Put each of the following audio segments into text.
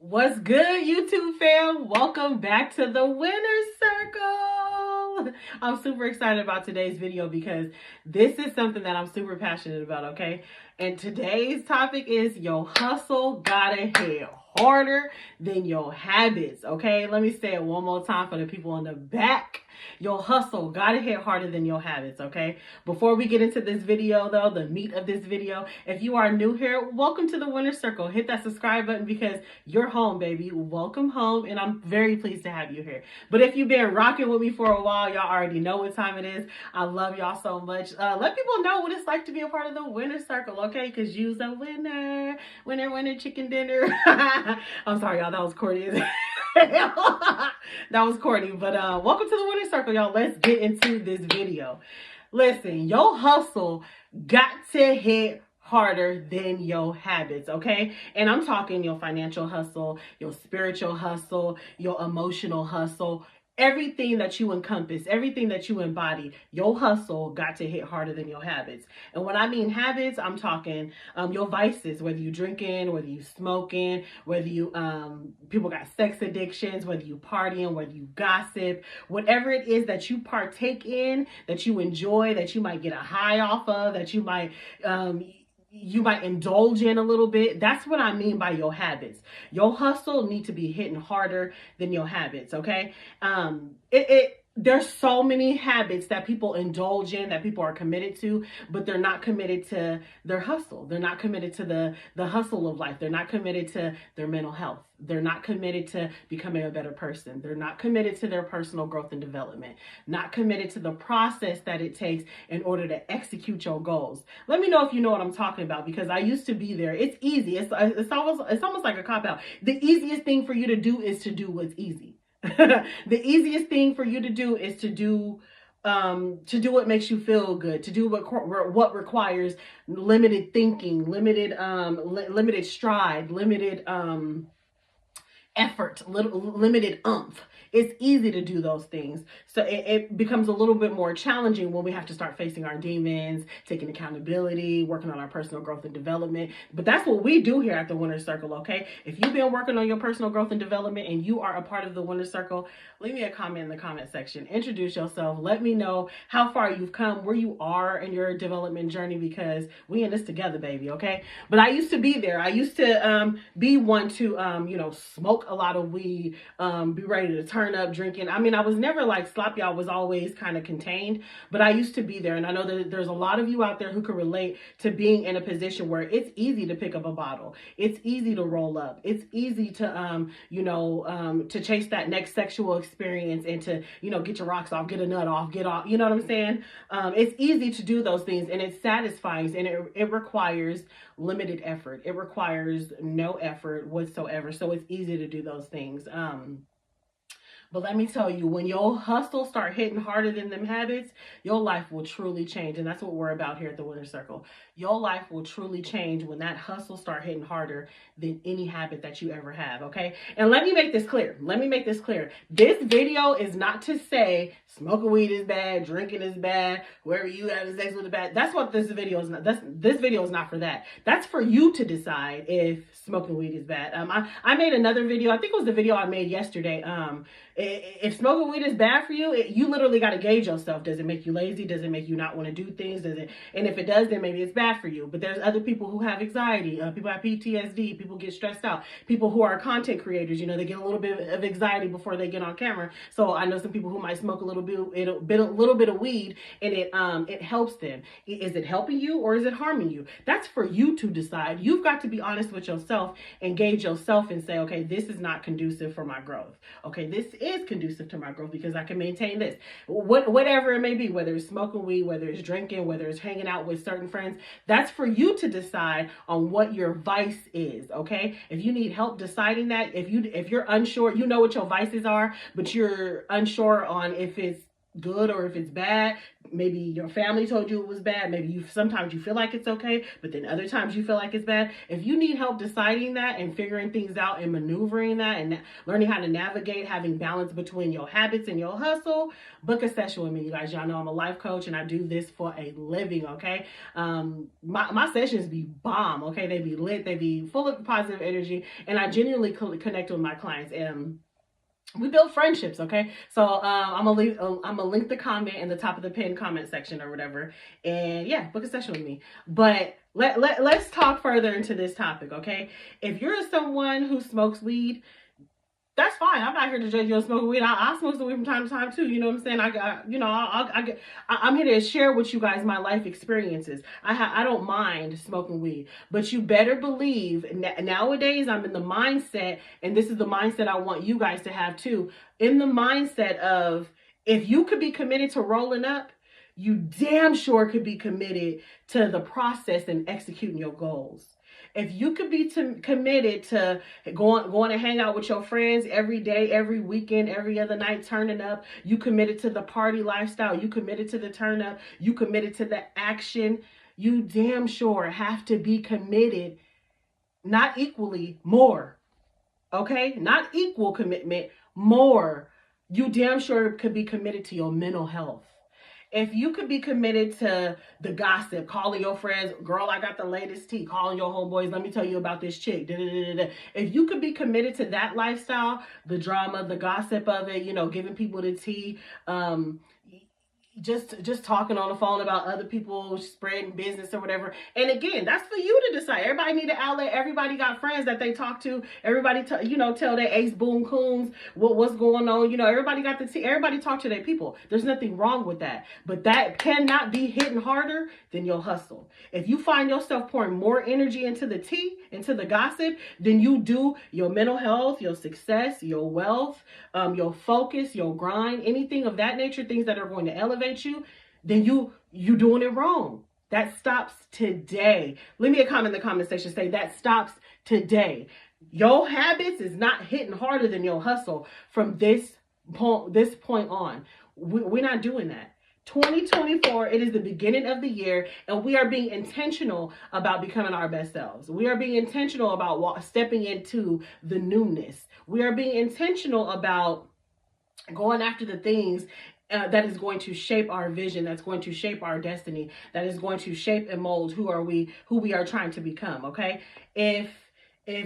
What's good, YouTube fam? Welcome back to the Winner's Circle. I'm super excited about today's video because this is something that I'm super passionate about, okay? And today's topic is your hustle gotta hit harder than your habits, okay? Let me say it one more time for the people in the back. Your hustle gotta hit harder than your habits, okay? Before we get into this video, though, the meat of this video, if you are new here, welcome to the Winner's Circle. Hit that subscribe button because you're home, baby. Welcome home, and I'm very pleased to have you here. But if you've been rocking with me for a while, y'all already know what time it is. I love y'all so much. Let people know what it's like to be a part of the Winner's Circle, okay? Because you's a winner. Winner, winner, chicken dinner. I'm sorry, y'all. That was corny. That was corny, but welcome to the Winner's Circle, y'all. Let's get into this video. Listen, your hustle got to hit harder than your habits, okay? And I'm talking your financial hustle, your spiritual hustle, your emotional hustle, everything that you encompass, everything that you embody. Your hustle got to hit harder than your habits. And when I mean habits, I'm talking your vices, whether you drinking, whether you smoking, whether you people got sex addictions, whether you partying, whether you gossip, whatever it is that you partake in, that you enjoy, that you might get a high off of, that you might indulge in a little bit. That's what I mean by your habits. Your hustle need to be hitting harder than your habits, okay? There's so many habits that people indulge in, that people are committed to, but they're not committed to their hustle. They're not committed to the hustle of life. They're not committed to their mental health. They're not committed to becoming a better person. They're not committed to their personal growth and development. Not committed to the process that it takes in order to execute your goals. Let me know if you know what I'm talking about, because I used to be there. It's easy. It's almost like a cop out. The easiest thing for you to do is to do what's easy. The easiest thing for you to do is to do what makes you feel good, to do what requires limited thinking, limited stride, limited effort, limited oomph. It's easy to do those things. So it becomes a little bit more challenging when we have to start facing our demons, taking accountability, working on our personal growth and development. But that's what we do here at the Winner's Circle, okay? If you've been working on your personal growth and development and you are a part of the Winner's Circle, leave me a comment in the comment section. Introduce yourself. Let me know how far you've come, where you are in your development journey, because we in this together, baby, okay? But I used to be there. I used to be one to, smoke a lot of weed, be ready to turn up drinking. I mean, I was never like sloppy. I was always kind of contained, but I used to be there. And I know that there's a lot of you out there who can relate to being in a position where it's easy to pick up a bottle. It's easy to roll up. It's easy to, to chase that next sexual experience and to, get your rocks off, get a nut off, get off, you know what I'm saying? It's easy to do those things, and it's satisfying, and it requires limited effort. It requires no effort whatsoever. So it's easy to do those things. But let me tell you, when your hustle start hitting harder than them habits, your life will truly change. And that's what we're about here at the Winner's Circle. Your life will truly change when that hustle start hitting harder than any habit that you ever have, okay? And let me make this clear. This video is not to say smoking weed is bad, drinking is bad, whoever you have sex with is bad. That's what this video is not. This video is not for that. That's for you to decide if smoking weed is bad. I made another video. I think it was the video I made yesterday. If smoking weed is bad for you, you literally got to gauge yourself. Does it make you lazy? Does it make you not want to do things? And if it does, then maybe it's bad for you. But there's other people who have anxiety. People have PTSD. People get stressed out. People who are content creators, they get a little bit of anxiety before they get on camera. So I know some people who might smoke a little bit of weed, and it helps them. Is it helping you or is it harming you? That's for you to decide. You've got to be honest with yourself and gauge yourself and say, okay, this is not conducive for my growth. Okay, this is conducive to my growth because I can maintain this. Whatever it may be, whether it's smoking weed, whether it's drinking, whether it's hanging out with certain friends, that's for you to decide on what your vice is, okay? If you need help deciding that, if you're unsure, you know what your vices are, but you're unsure on if it's good or if it's bad. Maybe your family told you it was bad. Maybe sometimes you feel like it's okay, but then other times you feel like it's bad. If you need help deciding that and figuring things out and maneuvering that and learning how to navigate, having balance between your habits and your hustle, book a session with me. You guys, y'all know I'm a life coach and I do this for a living, okay? My sessions be bomb, okay? They be lit, they be full of positive energy, and I genuinely connect with my clients. And we build friendships, okay? So I'm gonna link the comment in the top of the pinned comment section or whatever, and yeah, book a session with me. But let's talk further into this topic, okay? If you're someone who smokes weed, that's fine. I'm not here to judge you on smoking weed. I smoke some weed from time to time too. You know what I'm saying? I'm here to share with you guys my life experiences. I don't mind smoking weed, but you better believe nowadays I'm in the mindset, and this is the mindset I want you guys to have too. In the mindset of, if you could be committed to rolling up, you damn sure could be committed to the process and executing your goals. If you could be committed to going to hang out with your friends every day, every weekend, every other night, turning up, you committed to the party lifestyle, you committed to the turn up, you committed to the action, you damn sure have to be committed, not equally, more. Okay? Not equal commitment, more. You damn sure could be committed to your mental health. If you could be committed to the gossip, calling your friends, girl, I got the latest tea, calling your homeboys, let me tell you about this chick. If you could be committed to that lifestyle, the drama, the gossip of it, giving people the tea, just talking on the phone about other people spreading business or whatever. And again, that's for you to decide. Everybody need an outlet. Everybody got friends that they talk to. Everybody tell their ace boom coons what's going on. Everybody got the tea. Everybody talk to their people. There's nothing wrong with that, but that cannot be hitting harder than your hustle. If you find yourself pouring more energy into the tea, into the gossip, than you do your mental health, your success, your wealth, your focus, your grind, anything of that nature, things that are going to elevate you, then you doing it wrong. That stops today. Leave me a comment in the comment section, say that stops today. Your habits is not hitting harder than your hustle from this point on. We're not doing that. 2024, it is the beginning of the year, and we are being intentional about becoming our best selves. We are being intentional about stepping into the newness. We are being intentional about going after the things that is going to shape our vision, that's going to shape our destiny, that is going to shape and mold who we are trying to become. Okay, if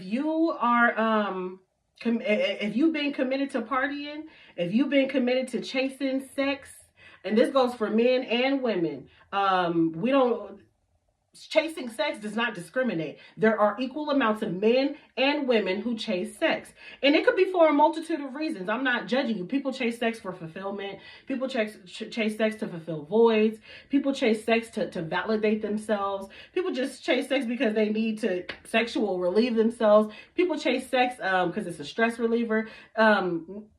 you are if you've been committed to partying, if you've been committed to chasing sex, and this goes for men and women, chasing sex does not discriminate. There are equal amounts of men and women who chase sex. And it could be for a multitude of reasons. I'm not judging you. People chase sex for fulfillment. People chase sex to fulfill voids. People chase sex to validate themselves. People just chase sex because they need to sexual relieve themselves. People chase sex because it's a stress reliever.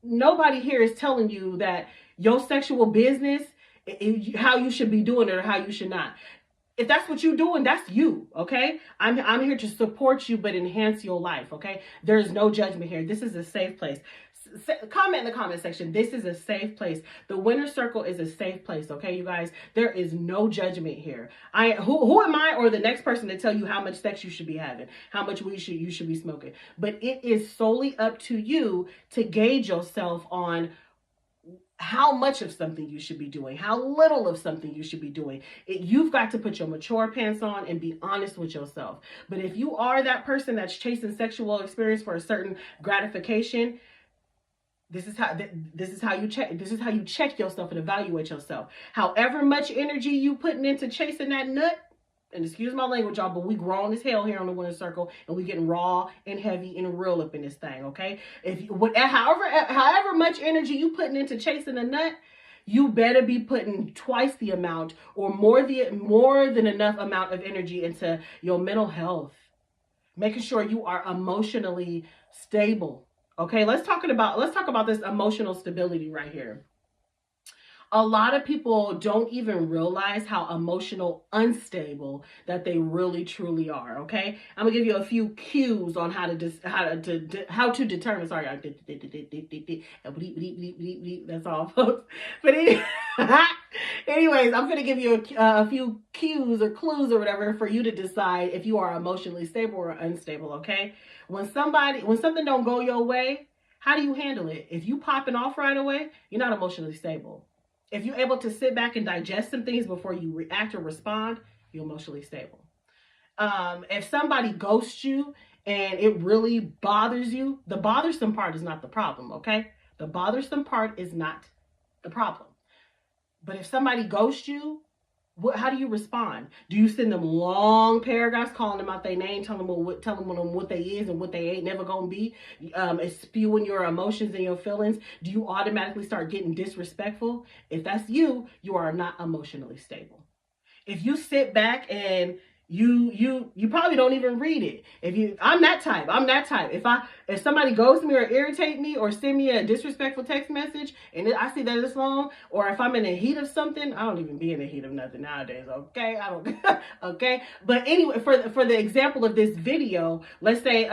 Nobody here is telling you that your sexual business, how you should be doing it or how you should not. If that's what you're doing, that's you, okay? I'm here to support you, but enhance your life, okay? There's no judgment here. This is a safe place. Comment in the comment section. This is a safe place. The Winner's Circle is a safe place, okay, you guys? There is no judgment here. Who am I or the next person to tell you how much sex you should be having, how much weed you should be smoking? But it is solely up to you to gauge yourself on how much of something you should be doing, how little of something you should be doing. You've got to put your mature pants on and be honest with yourself. But if you are that person that's chasing sexual experience for a certain gratification, this is how you check yourself and evaluate yourself. However much energy you putting into chasing that nut, and excuse my language, y'all, but we grown as hell here on the Winner's Circle, and we getting raw and heavy and real up in this thing, okay? However much energy you putting into chasing a nut, you better be putting twice the amount or more than enough amount of energy into your mental health, making sure you are emotionally stable. Okay, let's talk about this emotional stability right here. A lot of people don't even realize how emotional unstable that they really truly are. Okay, I'm gonna give you a few cues on how to determine. Sorry, that's all, folks. But anyways, I'm gonna give you a few cues or clues or whatever for you to decide if you are emotionally stable or unstable. Okay, when something don't go your way, how do you handle it? If you popping off right away, you're not emotionally stable. If you're able to sit back and digest some things before you react or respond, you're emotionally stable. If somebody ghosts you and it really bothers you, the bothersome part is not the problem, okay? The bothersome part is not the problem. But if somebody ghosts you, how do you respond? Do you send them long paragraphs calling them out their name, telling them what they is and what they ain't never gonna be, spewing your emotions and your feelings? Do you automatically start getting disrespectful? If that's you, you are not emotionally stable. If you sit back and you probably don't even read it. I'm that type. If somebody ghosts me or irritate me or send me a disrespectful text message and I see that it's long, or if I'm in the heat of something, I don't even be in the heat of nothing nowadays. Okay, I don't. Okay, but anyway, for the example of this video, let's say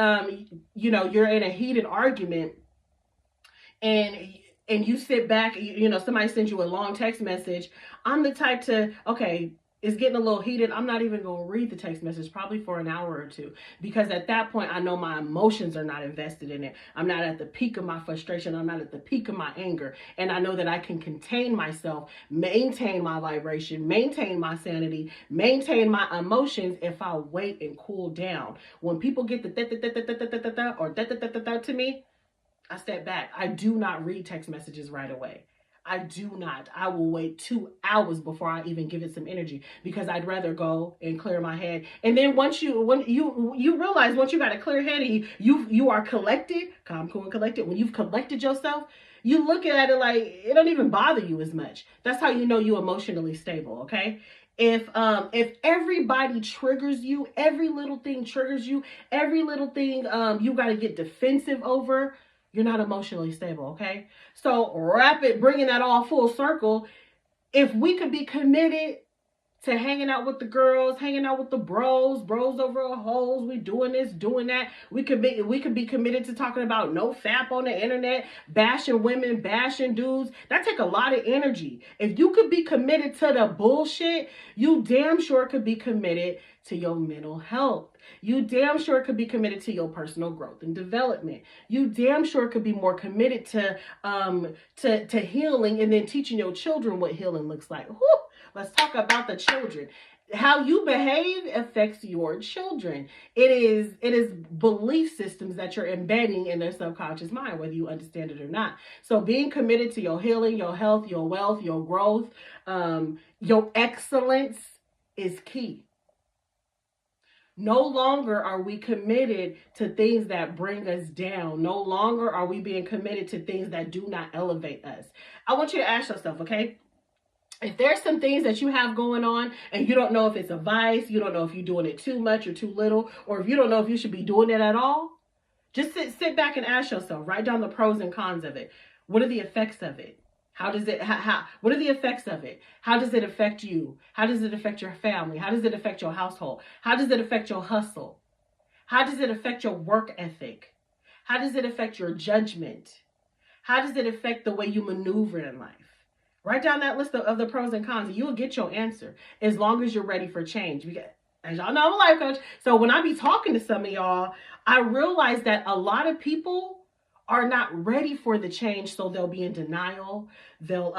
you're in a heated argument and you sit back, somebody sends you a long text message. I'm the type to, okay, it's getting a little heated. I'm not even going to read the text message probably for an hour or two, because at that point, I know my emotions are not invested in it. I'm not at the peak of my frustration. I'm not at the peak of my anger. And I know that I can contain myself, maintain my vibration, maintain my sanity, maintain my emotions if I wait and cool down. When people get the to me, I step back. I do not read text messages right away. I do not. I will wait 2 hours before I even give it some energy, because I'd rather go and clear my head. And then when you realize, once you got a clear head and you are collected, calm, cool, and collected, when you've collected yourself, you look at it like it don't even bother you as much. That's how you know you emotionally stable, okay? If everybody triggers you, every little thing triggers you, every little thing you got to get defensive over, you're not emotionally stable, okay? So bringing that all full circle, if we could be committed to hanging out with the girls, hanging out with the bros over a hoes, we doing this, doing that. We could be committed to talking about no fap on the internet, bashing women, bashing dudes. That take a lot of energy. If you could be committed to the bullshit, you damn sure could be committed to your mental health. You damn sure could be committed to your personal growth and development. You damn sure could be more committed to healing, and then teaching your children what healing looks like. Whew. Let's talk about the children. How you behave affects your children. It is belief systems that you're embedding in their subconscious mind, whether you understand it or not. So being committed to your healing, your health, your wealth, your growth, your excellence is key. No longer are we committed to things that bring us down. No longer are we being committed to things that do not elevate us. I want you to ask yourself, okay? If there's some things that you have going on and you don't know if it's a vice, you don't know if you're doing it too much or too little, or if you don't know if you should be doing it at all, just sit back and ask yourself, write down the pros and cons of it. What are the effects of it? What are the effects of it? How does it affect you? How does it affect your family? How does it affect your household? How does it affect your hustle? How does it affect your work ethic? How does it affect your judgment? How does it affect the way you maneuver in life? Write down that list of the pros and cons, and you'll get your answer, as long as you're ready for change. Because, as y'all know, I'm a life coach. So when I be talking to some of y'all, I realize that a lot of people are not ready for the change, so they'll be in denial. They'll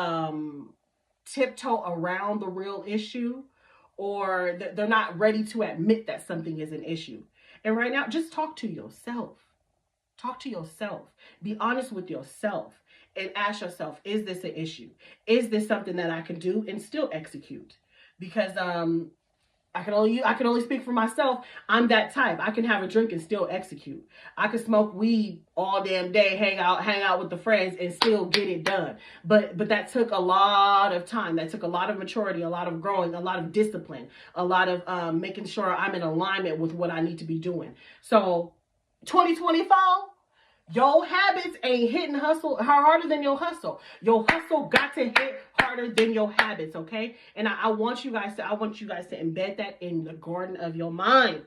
tiptoe around the real issue, or they're not ready to admit that something is an issue. And right now, just talk to yourself. Talk to yourself. Be honest with yourself and ask yourself, is this an issue? Is this something that I can do and still execute? Because I can only speak for myself. I'm that type. I can have a drink and still execute. I can smoke weed all damn day, hang out with the friends, and still get it done. But that took a lot of time. That took a lot of maturity, a lot of growing, a lot of discipline, a lot of making sure I'm in alignment with what I need to be doing. So 2024, Your habits ain't hitting hustle harder than your hustle. Your hustle got to hit harder than your habits, okay? And I want you guys to embed that in the garden of your mind.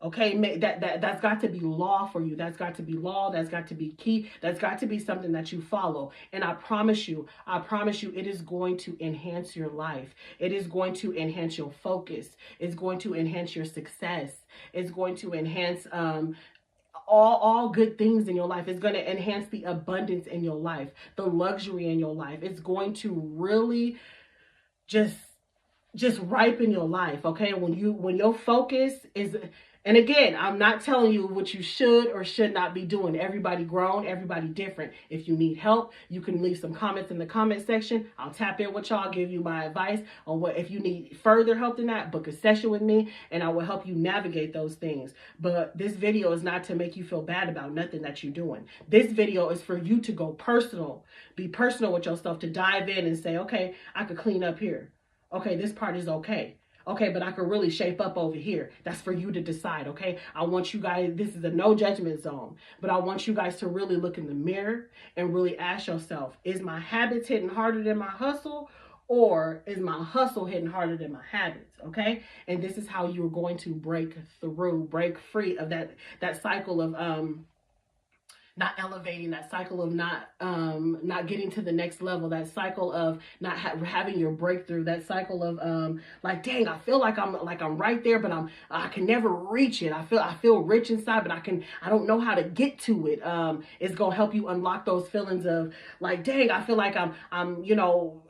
Okay, that's got to be law for you. That's got to be law. That's got to be key. That's got to be something that you follow. And I promise you, it is going to enhance your life. It is going to enhance your focus. It's going to enhance your success. It's going to enhance all good things in your life. It's going to enhance the abundance in your life, the luxury in your life. It's going to really just ripen your life. Okay, when your focus is, and again, I'm not telling you what you should or should not be doing. Everybody grown, everybody different. If you need help, you can leave some comments in the comment section. I'll tap in with y'all, give you my advice on what, if you need further help than that, book a session with me and I will help you navigate those things. But this video is not to make you feel bad about nothing that you're doing. This video is for you to go personal, be personal with yourself, to dive in and say, okay, I could clean up here. Okay, this part is okay. Okay, but I could really shape up over here. That's for you to decide, okay? I want you guys, this is a no judgment zone, but I want you guys to really look in the mirror and really ask yourself, is my habits hitting harder than my hustle, or is my hustle hitting harder than my habits, okay? And this is how you're going to break free of that cycle of not elevating, that cycle of not getting to the next level, that cycle of not having your breakthrough, that cycle of like, dang, I feel like I'm right there, but I can never reach it. I feel rich inside, but I don't know how to get to it. It's gonna help you unlock those feelings of like, dang, I feel like I'm you know,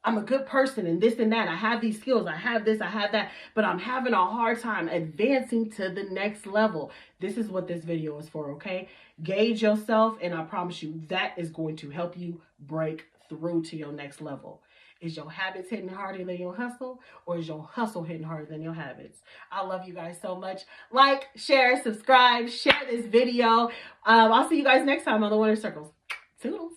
I'm a good person and this and that. I have these skills. I have this, I have that, but I'm having a hard time advancing to the next level. This is what this video is for, okay? Gauge yourself, and I promise you that is going to help you break through to your next level. Is your habits hitting harder than your hustle, or is your hustle hitting harder than your habits? I love you guys so much. Like, share, subscribe, share this video. I'll see you guys next time on the Winner Circles. Toodles.